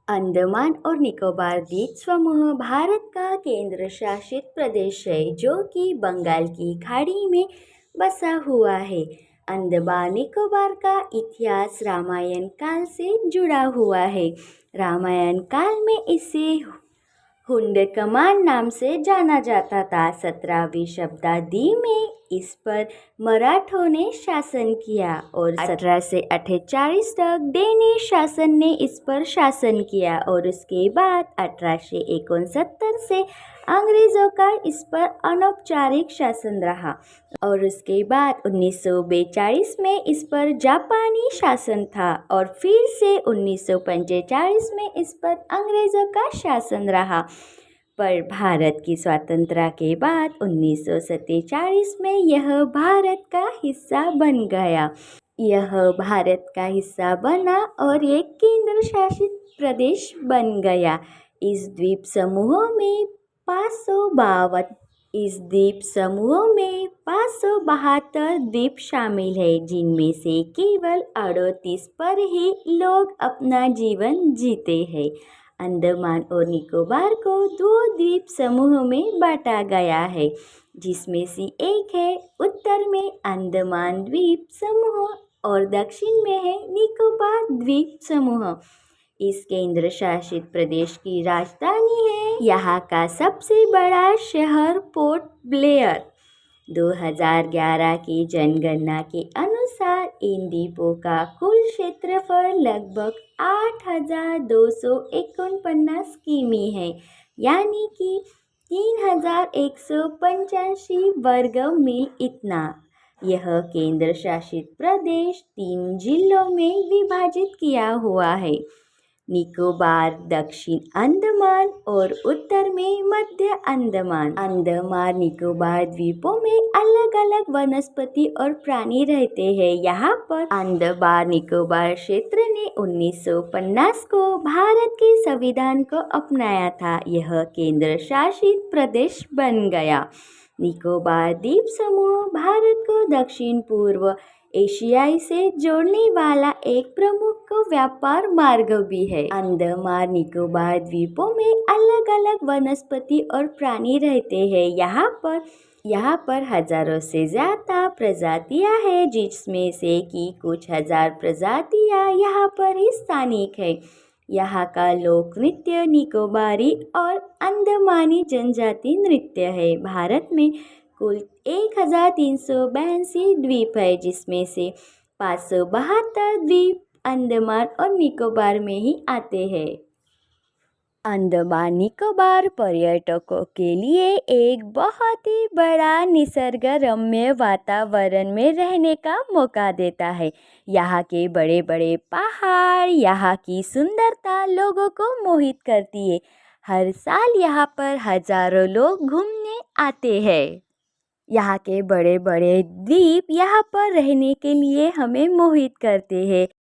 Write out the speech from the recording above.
अंडमान और निकोबार द्वीप समूह भारत का केंद्र शासित प्रदेश है जो कि बंगाल की खाड़ी में बसा हुआ है। अंडमान निकोबार का इतिहास रामायण काल से जुड़ा हुआ है। रामायण काल में इसे हुंडकमान नाम से जाना जाता था। 17वीं शताब्दी में इस पर मराठों ने शासन किया और 1848 तक डेनिश शासन ने इस पर शासन किया और उसके बाद 1869 से अंग्रेज़ों का इस पर अनौपचारिक शासन रहा और उसके बाद 1942 में इस पर जापानी शासन था और फिर से 1945 में इस पर अंग्रेज़ों का शासन रहा। पर भारत की स्वतंत्रता के बाद 1947 में यह भारत का हिस्सा बन गया। यह भारत का हिस्सा बना और एक केंद्र शासित प्रदेश बन गया। इस द्वीप समूह में 572 द्वीप शामिल है, जिनमें से केवल 38 पर ही लोग अपना जीवन जीते हैं। अंडमान और निकोबार को 2 द्वीप समूह में बांटा गया है, जिसमें से एक है उत्तर में अंडमान द्वीप समूह और दक्षिण में है निकोबार द्वीप समूह। इस केंद्र शासित प्रदेश की राजधानी है यहाँ का सबसे बड़ा शहर पोर्ट ब्लेयर। 2011 की जनगणना के अनुसार इन द्वीपों का कुल क्षेत्रफल लगभग 8,249 किमी है, यानी कि 3,185 वर्ग मील इतना। यह केंद्र शासित प्रदेश 3 जिलों में विभाजित किया हुआ है, निकोबार, दक्षिण अंडमान और उत्तर में मध्य अंडमान। अंडमान निकोबार द्वीपों में अलग अलग वनस्पति और प्राणी रहते हैं। यहाँ पर अंडमान निकोबार क्षेत्र ने 1950 को भारत के संविधान को अपनाया था। यह केंद्र शासित प्रदेश बन गया। निकोबार द्वीप समूह भारत को दक्षिण पूर्व एशियाई से जोड़ने वाला एक प्रमुख व्यापार मार्ग भी है। अंडमान निकोबार द्वीपों में अलग अलग वनस्पति और प्राणी रहते हैं। यहाँ पर हजारों से ज्यादा प्रजातियां हैं, जिसमें से कि कुछ हजार प्रजातियां यहाँ पर ही स्थानिक है। यहाँ का लोक नृत्य निकोबारी और अंडमानी जनजाति नृत्य है। भारत में कुल 1382 द्वीप है, जिसमें से 572 द्वीप अंडमान और निकोबार में ही आते हैं। अंडमान निकोबार पर्यटकों के लिए एक बहुत ही बड़ा निसर्ग रम्य वातावरण में रहने का मौका देता है। यहाँ के बड़े बड़े पहाड़, यहाँ की सुंदरता लोगों को मोहित करती है। हर साल यहाँ पर हजारों लोग घूमने आते हैं। यहाँ के बड़े बड़े द्वीप यहाँ पर रहने के लिए हमें मोहित करते हैं।